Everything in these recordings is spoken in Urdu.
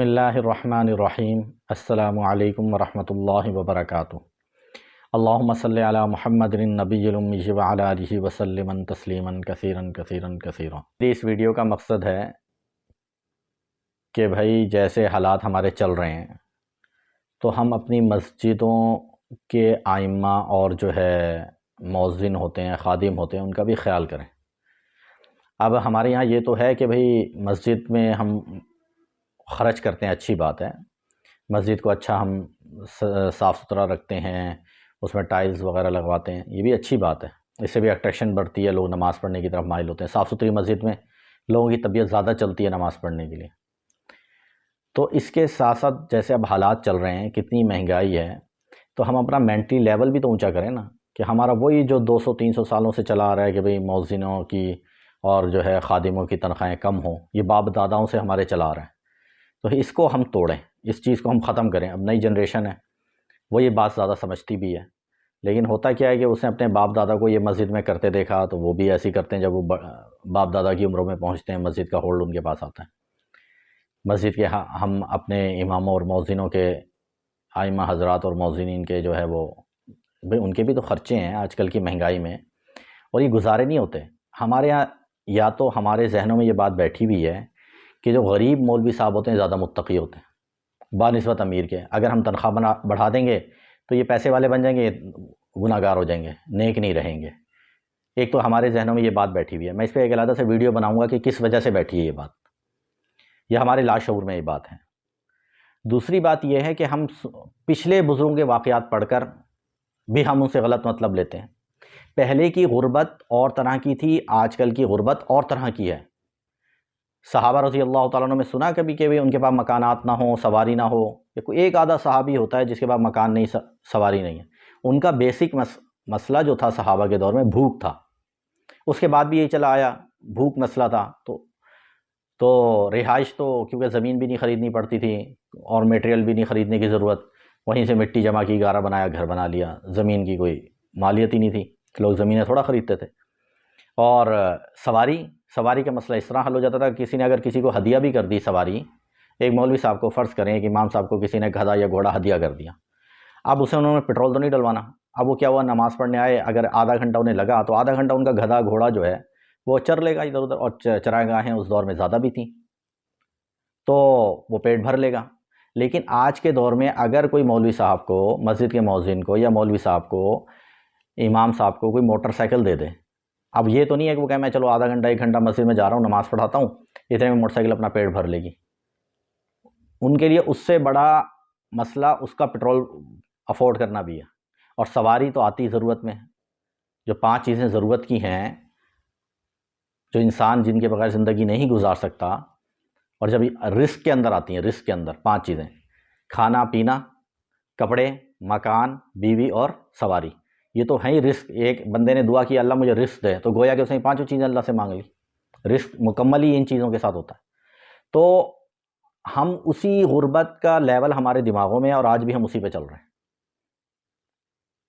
بسم اللہ الرحمن الرحیم۔ السلام علیکم ورحمۃ اللہ وبرکاتہ۔ اللہم صلی علی محمد النبی الامی وعلی آلہ وسلم تسلیما کثیرا کثیرا کثیرا۔ اس ویڈیو کا مقصد ہے کہ بھائی جیسے حالات ہمارے چل رہے ہیں تو ہم اپنی مسجدوں کے ائمہ اور جو ہے مؤذن ہوتے ہیں، خادم ہوتے ہیں، ان کا بھی خیال کریں۔ اب ہمارے یہاں یہ تو ہے کہ بھائی مسجد میں ہم خرچ کرتے ہیں، اچھی بات ہے، مسجد کو اچھا ہم صاف ستھرا رکھتے ہیں، اس میں ٹائلز وغیرہ لگواتے ہیں، یہ بھی اچھی بات ہے، اس سے بھی اٹریکشن بڑھتی ہے، لوگ نماز پڑھنے کی طرف مائل ہوتے ہیں۔ صاف ستھری مسجد میں لوگوں کی طبیعت زیادہ چلتی ہے نماز پڑھنے کے لیے۔ تو اس کے ساتھ ساتھ جیسے اب حالات چل رہے ہیں، کتنی مہنگائی ہے، تو ہم اپنا مینٹلی لیول بھی تو اونچا کریں نا، کہ ہمارا وہی جو 200-300 سالوں سے چلا آ رہا ہے کہ بھئی مؤذنوں کی اور جو ہے خادموں کی تنخواہیں کم ہوں، یہ باپ داداؤں سے ہمارے چلا آ رہا ہے، تو اس کو ہم توڑیں، اس چیز کو ہم ختم کریں۔ اب نئی جنریشن ہے، وہ یہ بات زیادہ سمجھتی بھی ہے، لیکن ہوتا کیا ہے کہ اس نے اپنے باپ دادا کو یہ مسجد میں کرتے دیکھا تو وہ بھی ایسی کرتے ہیں، جب وہ باپ دادا کی عمروں میں پہنچتے ہیں مسجد کا ہولڈ ان کے پاس آتا ہے۔ مسجد کے ہم اپنے اماموں اور مؤذنوں کے، ائمہ حضرات اور مؤذنین کے جو ہے وہ بھئی ان کے بھی تو خرچے ہیں آج کل کی مہنگائی میں، اور یہ گزارے نہیں ہوتے ہمارے یہاں۔ یا تو ہمارے ذہنوں میں یہ بات بیٹھی ہوئی ہے کہ جو غریب مولوی صاحب ہوتے ہیں زیادہ متقی ہوتے ہیں بنسبت امیر کے، اگر ہم تنخواہ بڑھا دیں گے تو یہ پیسے والے بن جائیں گے، گناہ گار ہو جائیں گے، نیک نہیں رہیں گے۔ ایک تو ہمارے ذہنوں میں یہ بات بیٹھی ہوئی ہے، میں اس پہ ایک علیحدہ سے ویڈیو بناؤں گا کہ کس وجہ سے بیٹھی ہے یہ بات، یہ ہمارے لاشعور میں یہ بات ہے۔ دوسری بات یہ ہے کہ ہم پچھلے بزرگوں کے واقعات پڑھ کر بھی ہم ان سے غلط مطلب لیتے ہیں۔ پہلے کی غربت اور طرح کی تھی، آج کل کی غربت اور طرح کی ہے۔ صحابہ رضی اللہ تعالیٰ عنہ میں سنا کبھی کہ ان کے پاس مکانات نہ ہوں، سواری نہ ہو، یا کوئی ایک آدھا صحابی ہوتا ہے جس کے پاس مکان نہیں، سواری نہیں ہے۔ ان کا بیسک مسئلہ جو تھا صحابہ کے دور میں بھوک تھا، اس کے بعد بھی یہی چلا آیا، بھوک مسئلہ تھا۔ تو رہائش تو کیونکہ زمین بھی نہیں خریدنی پڑتی تھی اور میٹیریل بھی نہیں خریدنے کی ضرورت، وہیں سے مٹی جمع کی، گارا بنایا، گھر بنا لیا، زمین کی کوئی مالیت ہی نہیں تھی، لوگ زمینیں تھوڑا خریدتے تھے۔ اور سواری کا مسئلہ اس طرح حل ہو جاتا تھا کہ کسی نے اگر کسی کو ہدیہ بھی کر دی سواری، ایک مولوی صاحب کو فرض کریں کہ امام صاحب کو کسی نے گدھا یا گھوڑا ہدیہ کر دیا، اب اسے انہوں نے پیٹرول تو نہیں ڈلوانا، اب وہ کیا ہوا، نماز پڑھنے آئے، اگر آدھا گھنٹہ انہیں لگا تو آدھا گھنٹہ ان کا گدھا گھوڑا جو ہے وہ چر لے گا ادھر ادھر، اور چرائے گاہیں اس دور میں زیادہ بھی تھیں تو وہ پیٹ بھر لے گا۔ لیکن آج کے دور میں اگر کوئی مولوی صاحب کو، مسجد کے مؤذن کو یا مولوی صاحب کو، امام صاحب کو کوئی موٹر سائیکل دے دے، اب یہ تو نہیں ہے کہ وہ کہے میں چلو آدھا گھنٹہ 1 گھنٹہ مسجد میں جا رہا ہوں، نماز پڑھاتا ہوں، اتنے میں موٹر سائیکل اپنا پیٹ بھر لے گی۔ ان کے لیے اس سے بڑا مسئلہ اس کا پیٹرول افورڈ کرنا بھی ہے، اور سواری تو آتی ضرورت میں۔ جو 5 چیزیں ضرورت کی ہیں، جو انسان جن کے بغیر زندگی نہیں گزار سکتا، اور جب رزق کے اندر آتی ہیں، رزق کے اندر 5 چیزیں: کھانا پینا، کپڑے، مکان، بیوی اور سواری، یہ تو ہیں ہی رزق۔ ایک بندے نے دعا کی اللہ مجھے رزق دے، تو گویا کہ اس نے 5 چیزیں اللہ سے مانگ لی، رزق مکمل ہی ان چیزوں کے ساتھ ہوتا ہے۔ تو ہم اسی غربت کا لیول ہمارے دماغوں میں ہے، اور آج بھی ہم اسی پہ چل رہے ہیں۔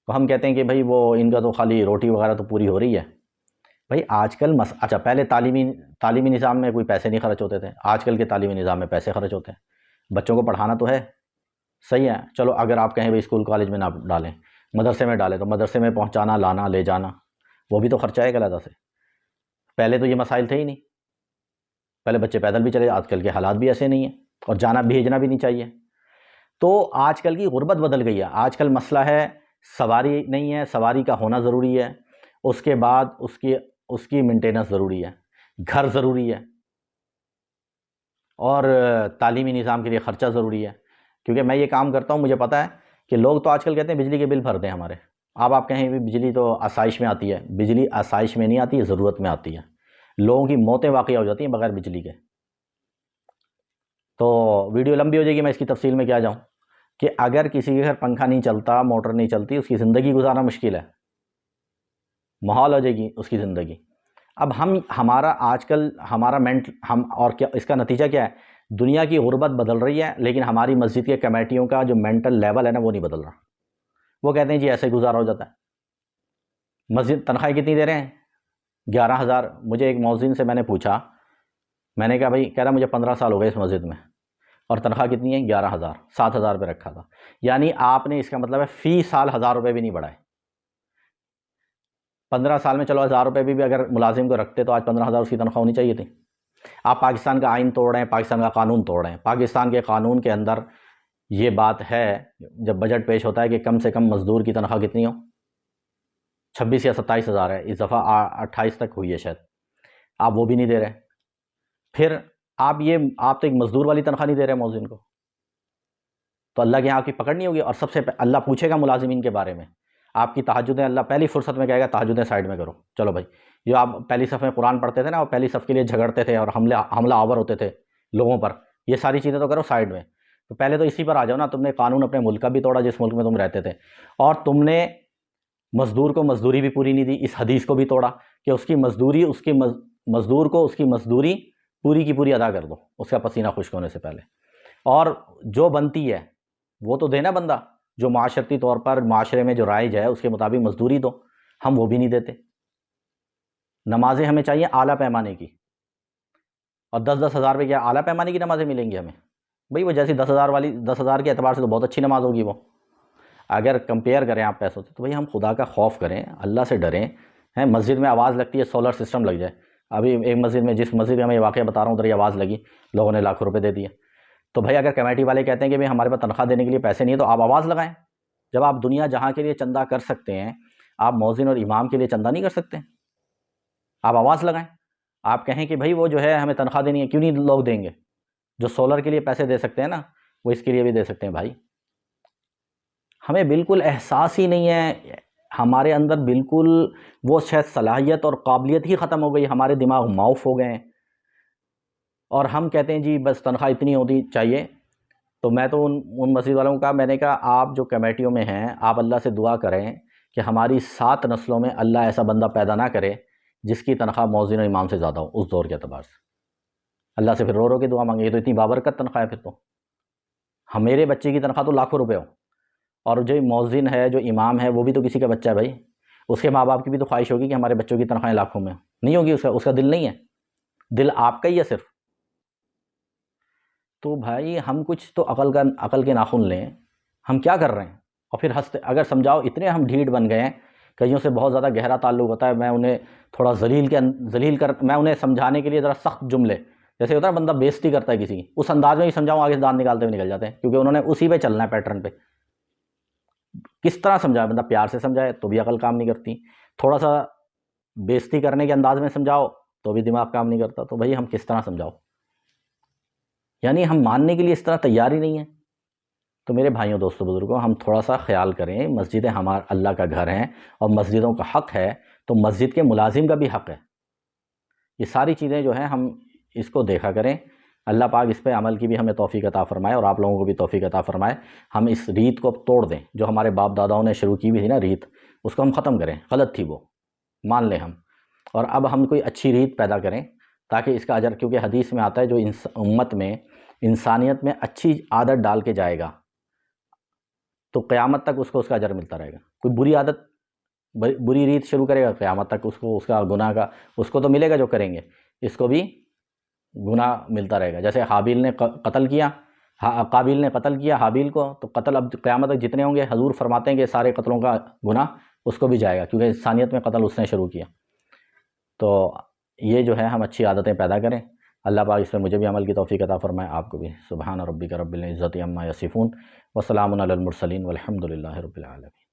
تو ہم کہتے ہیں کہ بھائی وہ ان کا تو خالی روٹی وغیرہ تو پوری ہو رہی ہے۔ بھائی آج کل اچھا، پہلے تعلیمی نظام میں کوئی پیسے نہیں خرچ ہوتے تھے، آج کل کے تعلیمی نظام میں پیسے خرچ ہوتے ہیں۔ بچوں کو پڑھانا تو ہے، صحیح ہے، چلو اگر آپ کہیں بھائی اسکول کالج میں نہ ڈالیں، مدرسے میں ڈالیں، تو مدرسے میں پہنچانا، لانا، لے جانا، وہ بھی تو خرچہ ہے علیحدہ سے۔ پہلے تو یہ مسائل تھے ہی نہیں، پہلے بچے پیدل بھی چلے، آج کل کے حالات بھی ایسے نہیں ہیں، اور جانا بھیجنا بھی نہیں چاہیے۔ تو آج کل کی غربت بدل گئی ہے، آج کل مسئلہ ہے سواری نہیں ہے، سواری کا ہونا ضروری ہے، اس کے بعد اس کی مینٹیننس ضروری ہے، گھر ضروری ہے، اور تعلیمی نظام کے لیے خرچہ ضروری ہے۔ کیونکہ میں یہ کام کرتا ہوں، مجھے پتہ ہے کہ لوگ تو آج کل کہتے ہیں بجلی کے بل بھر دیں ہمارے۔ اب آپ کہیں بھی بجلی تو آسائش میں آتی ہے، بجلی آسائش میں نہیں آتی ہے، ضرورت میں آتی ہے۔ لوگوں کی موتیں واقع ہو جاتی ہیں بغیر بجلی کے۔ تو ویڈیو لمبی ہو جائے گی، میں اس کی تفصیل میں کیا جاؤں کہ اگر کسی کے گھر پنکھا نہیں چلتا، موٹر نہیں چلتی، اس کی زندگی گزارنا مشکل ہے، محال ہو جائے گی اس کی زندگی۔ اب ہمارا آج کل ہمارا اور کیا اس کا نتیجہ کیا ہے؟ دنیا کی غربت بدل رہی ہے، لیکن ہماری مسجد کے کمیٹیوں کا جو مینٹل لیول ہے نا، وہ نہیں بدل رہا۔ وہ کہتے ہیں جی ایسے گزارا ہو جاتا ہے۔ مسجد تنخواہیں کتنی دے رہے ہیں؟ 11,000۔ مجھے ایک مؤذن سے میں نے پوچھا، میں نے کہا بھائی، کہہ رہا مجھے 15 سال ہو گئے اس مسجد میں، اور تنخواہ کتنی ہے 11,000، 7,000 پہ رکھا تھا، یعنی آپ نے اس کا مطلب ہے فی سال 1,000 روپے بھی نہیں بڑھائے۔ 15 سال میں چلو 1,000 روپے بھی اگر ملازم کو رکھتے تو آج 15,000 اس کی تنخواہ ہونی چاہیے تھی۔ آپ پاکستان کا آئین توڑ رہے ہیں، پاکستان کا قانون توڑ رہے ہیں۔ پاکستان کے قانون کے اندر یہ بات ہے جب بجٹ پیش ہوتا ہے کہ کم سے کم مزدور کی تنخواہ کتنی ہو، 26 یا 27,000 ہے، اس دفعہ 28 تک ہوئی ہے شاید، آپ وہ بھی نہیں دے رہے۔ پھر آپ تو ایک مزدور والی تنخواہ نہیں دے رہے موذن کو، تو اللہ کے یہاں آپ کی پکڑ نہیں ہوگی۔ اور سب سے اللہ پوچھے گا ملازمین کے بارے میں، آپ کی تہجدیں اللہ پہلی فرصت میں کہے گا تہجدیں سائیڈ میں کرو، چلو بھائی جو آپ پہلی صف میں قرآن پڑھتے تھے نا، وہ پہلی صف کے لیے جھگڑتے تھے اور حملہ آور ہوتے تھے لوگوں پر، یہ ساری چیزیں تو کرو سائیڈ میں، تو پہلے تو اسی پر آ جاؤ نا۔ تم نے قانون اپنے ملک کا بھی توڑا جس ملک میں تم رہتے تھے، اور تم نے مزدور کو مزدوری بھی پوری نہیں دی، اس حدیث کو بھی توڑا کہ اس کی مزدوری مزدور کو اس کی مزدوری پوری کی پوری ادا کر دو اس کا پسینہ خشک ہونے سے پہلے، اور جو بنتی ہے وہ تو دینا بندہ، جو معاشرتی طور پر معاشرے میں جو رائج ہے اس کے مطابق مزدوری دو، ہم وہ بھی نہیں دیتے۔ نمازیں ہمیں چاہیے اعلیٰ پیمانے کی، اور 10-10 ہزار روپے کیا اعلیٰ پیمانے کی نمازیں ملیں گی ہمیں؟ بھئی وہ جیسی 10,000 کے اعتبار سے تو بہت اچھی نماز ہوگی وہ، اگر کمپیئر کریں آپ پیسوں سے، تو بھئی ہم خدا کا خوف کریں، اللہ سے ڈریں۔ مسجد میں آواز لگتی ہے، سولر سسٹم لگ جائے، ابھی ایک مسجد میں، جس مسجد میں میں یہ واقعہ بتا رہا ہوں ادھر یہ آواز لگی، لوگوں نے لاکھوں روپے دے دیے، تو بھائی اگر کمیٹی والے کہتے ہیں کہ بھئی ہمارے پاس تنخواہ دینے کے لیے پیسے نہیں ہیں تو آپ آواز لگائیں۔ جب آپ دنیا جہاں کے لیے چندہ کر سکتے ہیں، آپ مؤذن اور امام کے لیے چندہ نہیں کر سکتے؟ آپ آواز لگائیں، آپ کہیں کہ بھئی وہ جو ہے ہمیں تنخواہ دینی ہے، کیوں نہیں لوگ دیں گے؟ جو سولر کے لیے پیسے دے سکتے ہیں نا، وہ اس کے لیے بھی دے سکتے ہیں۔ بھائی ہمیں بالکل احساس ہی نہیں ہے، ہمارے اندر بالکل وہ شاید صلاحیت اور قابلیت ہی ختم ہو گئی، ہمارے دماغ معاف ہو گئے ہیں، اور ہم کہتے ہیں جی بس تنخواہ اتنی ہونی چاہیے۔ تو میں تو ان مسجد والوں کا میں نے کہا آپ جو کمیٹیوں میں ہیں، آپ اللہ سے دعا کریں کہ ہماری 7 نسلوں میں اللہ ایسا بندہ پیدا نہ کرے جس کی تنخواہ مؤذن و امام سے زیادہ ہو اس دور کے اعتبار سے۔ اللہ سے پھر رو رو کے دعا مانگے، یہ تو اتنی بابرکت تنخواہ ہے پھر تو۔ میرے بچے کی تنخواہ تو لاکھوں روپے ہو، اور جو مؤذن ہے جو امام ہے وہ بھی تو کسی کا بچہ ہے بھائی، اس کے ماں باپ کی بھی تو خواہش ہوگی کہ ہمارے بچوں کی تنخواہیں لاکھوں میں نہیں ہوگی، اس کا دل نہیں ہے، دل آپ کا ہی ہے صرف۔ تو بھائی ہم کچھ تو عقل کے ناخن لیں، ہم کیا کر رہے ہیں؟ اور پھر ہنستے، اگر سمجھاؤ اتنے ہم ڈھیٹ بن گئے ہیں، کئیوں سے بہت زیادہ گہرا تعلق ہوتا ہے، میں انہیں تھوڑا میں انہیں سمجھانے کے لیے ذرا سخت جملے، جیسے ہوتا ہے بندہ بےزتی کرتا ہے کسی کی، اس انداز میں ہی سمجھاؤں، آگے سے دانت نکالتے ہوئے نکل جاتے ہیں، کیونکہ انہوں نے اسی پہ چلنا ہے، پیٹرن پہ۔ کس طرح سمجھائے بندہ؟ پیار سے سمجھائے تو بھی عقل کام نہیں کرتی، تھوڑا سا بےزتی کرنے کے انداز میں سمجھاؤ تو بھی دماغ کام نہیں کرتا، تو بھائی ہم کس طرح سمجھاؤ؟ یعنی ہم ماننے کے لیے اس طرح تیار ہی نہیں ہیں۔ تو میرے بھائیوں دوستوں بزرگوں، ہم تھوڑا سا خیال کریں، مسجدیں ہمارا اللہ کا گھر ہیں، اور مسجدوں کا حق ہے تو مسجد کے ملازم کا بھی حق ہے۔ یہ ساری چیزیں جو ہیں ہم اس کو دیکھا کریں، اللہ پاک اس پہ عمل کی بھی ہمیں توفیق عطا فرمائے، اور آپ لوگوں کو بھی توفیق عطا فرمائے۔ ہم اس ریت کو اب توڑ دیں جو ہمارے باپ داداؤں نے شروع کی ہوئی تھی نا ریت، اس کو ہم ختم کریں، غلط تھی وہ، مان لیں ہم، اور اب ہم کوئی اچھی ریت پیدا کریں تاکہ اس کا اجر، کیونکہ حدیث میں آتا ہے جو امت میں انسانیت میں اچھی عادت ڈال کے جائے گا تو قیامت تک اس کو اس کا اجر ملتا رہے گا۔ کوئی بری عادت، بری ریت شروع کرے گا، قیامت تک اس کو اس کا گناہ کا، اس کو تو ملے گا جو کریں گے، اس کو بھی گناہ ملتا رہے گا۔ جیسے حابیل نے قتل کیا، قابیل نے قتل کیا حابیل کو، تو قتل اب قیامت تک جتنے ہوں گے، حضور فرماتے ہیں کہ سارے قتلوں کا گناہ اس کو بھی جائے گا، کیونکہ انسانیت میں قتل اس نے شروع کیا۔ تو یہ جو ہے ہم اچھی عادتیں پیدا کریں، اللہ پاک اس میں مجھے بھی عمل کی توفیق عطا فرمائے، آپ کو بھی۔ سبحان ربک رب العزت عما یصفون وسلام علی المرسلین والحمد للہ رب العالمین۔